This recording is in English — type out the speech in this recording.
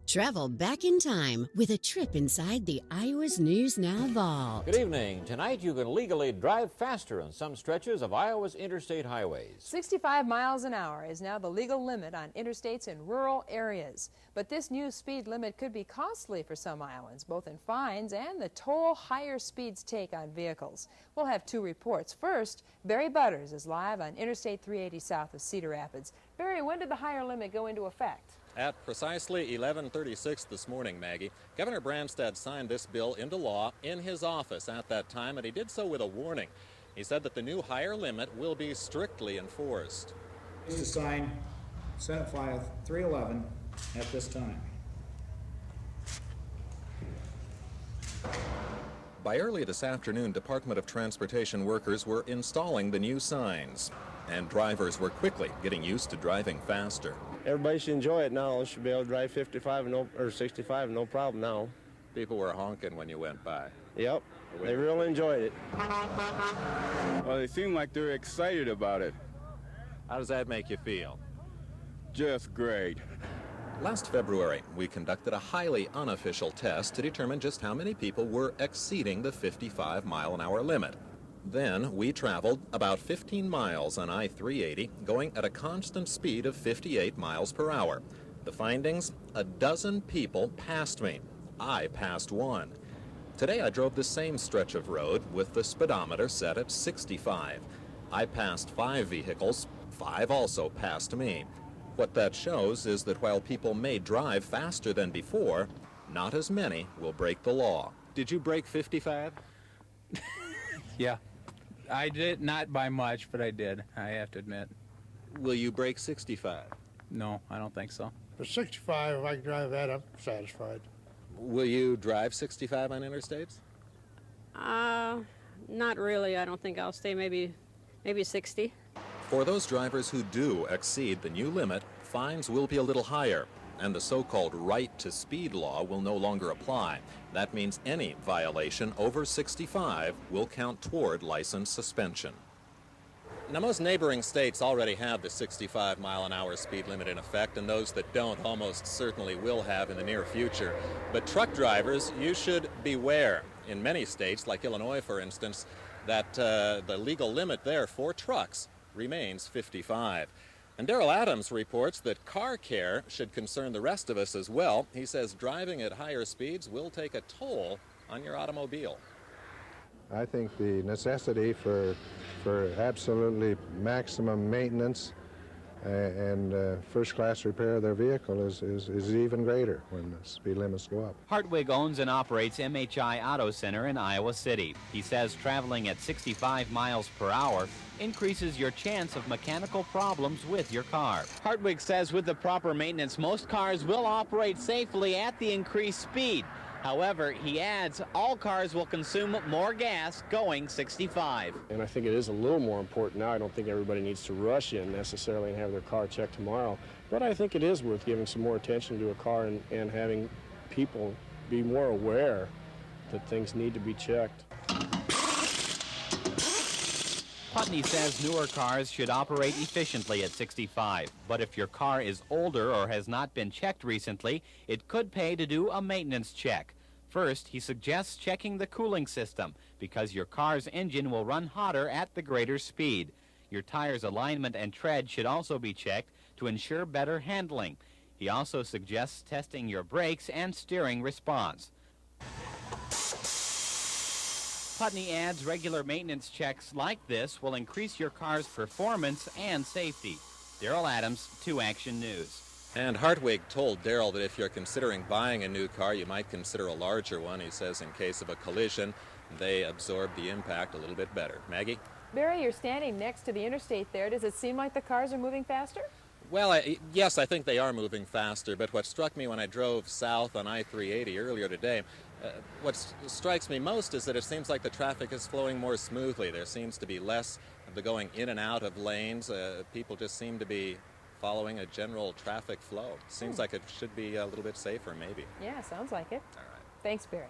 Travel back in time with a trip inside the Iowa's News Now vault. Good evening. Tonight you can legally drive faster on some stretches of Iowa's interstate highways. 65 miles an hour is now the legal limit on interstates in rural areas. But this new speed limit could be costly for some Iowans, both in fines and the toll higher speeds take on vehicles. We'll have two reports. First, Barry Butters is live on Interstate 380 south of Cedar Rapids. Barry, when did the higher limit go into effect? At precisely 11:36 this morning, Maggie, Governor Branstad signed this bill into law in his office at that time, and he did so with a warning. He said that the new higher limit will be strictly enforced. Please to sign Senate File 311 at this time. By early this afternoon, Department of Transportation workers were installing the new signs, and drivers were quickly getting used to driving faster. Everybody should enjoy it now. They should be able to drive 55 or 65, no problem now. People were honking when you went by. Yep, they really enjoyed it. Well, they seem like they're excited about it. How does that make you feel? Just great. Last February, we conducted a highly unofficial test to determine just how many people were exceeding the 55-mile-an-hour limit. Then we traveled about 15 miles on I-380, going at a constant speed of 58 miles per hour. The findings: a dozen people passed me. I passed one. Today I drove the same stretch of road with the speedometer set at 65. I passed 5 vehicles. 5 also passed me. What that shows is that while people may drive faster than before, not as many will break the law. Did you break 55? Yeah. I did, not by much, but I did, I have to admit. Will you break 65? No, I don't think so. For 65, if I can drive that, I'm satisfied. Will you drive 65 on interstates? Not really. I don't think I'll stay maybe 60. For those drivers who do exceed the new limit, fines will be a little higher, and the so-called right to speed law will no longer apply. That means any violation over 65 will count toward license suspension. Now, most neighboring states already have the 65-mile-an-hour speed limit in effect, and those that don't almost certainly will have in the near future. But truck drivers, you should beware. In many states, like Illinois, for instance, that the legal limit there for trucks remains 55. And Darrell Adams reports that car care should concern the rest of us as well. He says driving at higher speeds will take a toll on your automobile. I think the necessity for absolutely maximum maintenance and first-class repair of their vehicle is even greater when the speed limits go up. Hartwig owns and operates MHI Auto Center in Iowa City. He says traveling at 65 miles per hour increases your chance of mechanical problems with your car. Hartwig says with the proper maintenance, most cars will operate safely at the increased speed. However, he adds, all cars will consume more gas going 65. And I think it is a little more important now. I don't think everybody needs to rush in necessarily and have their car checked tomorrow. But I think it is worth giving some more attention to a car and having people be more aware that things need to be checked. Putney says newer cars should operate efficiently at 65, but if your car is older or has not been checked recently, it could pay to do a maintenance check. First, he suggests checking the cooling system because your car's engine will run hotter at the greater speed. Your tire's alignment and tread should also be checked to ensure better handling. He also suggests testing your brakes and steering response. Putney adds regular maintenance checks like this will increase your car's performance and safety. Darrell Adams, 2 Action News. And Hartwig told Darrell that if you're considering buying a new car, you might consider a larger one. He says in case of a collision, they absorb the impact a little bit better. Maggie? Barry, you're standing next to the interstate there. Does it seem like the cars are moving faster? Well, yes, I think they are moving faster, but what struck me when I drove south on I-380 earlier today, what strikes me most is that it seems like the traffic is flowing more smoothly. There seems to be less of the going in and out of lanes. People just seem to be following a general traffic flow. Seems like it should be a little bit safer, maybe. Yeah, sounds like it. All right. Thanks, Barry.